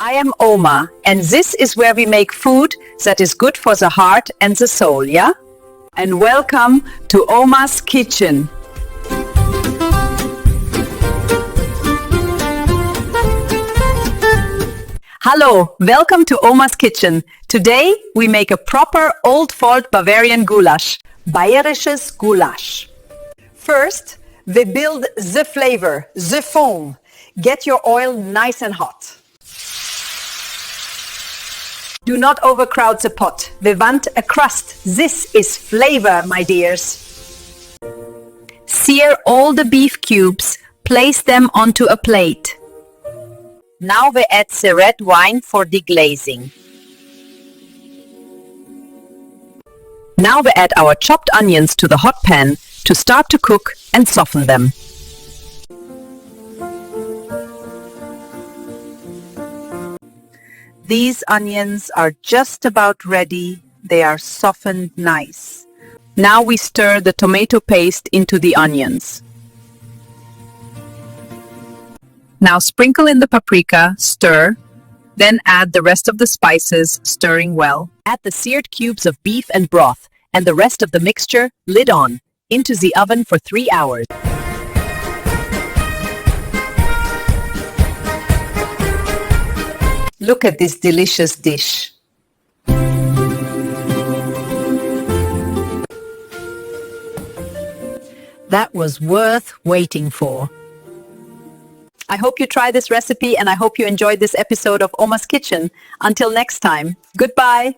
I am Oma, and this is where we make food that is good for the heart and the soul, yeah? And welcome to Oma's Kitchen. Hello, welcome to Oma's Kitchen. Today we make a proper old fault Bavarian goulash, bayerisches Goulash. First, we build the flavor, the foam. Get your oil nice and hot. Do not overcrowd the pot. We want a crust. This is flavor, my dears. Sear all the beef cubes. Place them onto a plate. Now we add the red wine for deglazing. Now we add our chopped onions to the hot pan to start to cook and soften them. These onions are just about ready. They are softened nice. Now we stir the tomato paste into the onions. Now sprinkle in the paprika, stir, then add the rest of the spices, stirring well. Add the seared cubes of beef and broth and the rest of the mixture, lid on, into the oven for 3 hours. Look at this delicious dish. That was worth waiting for. I hope you try this recipe and I hope you enjoyed this episode of Oma's Kitchen. Until next time, goodbye.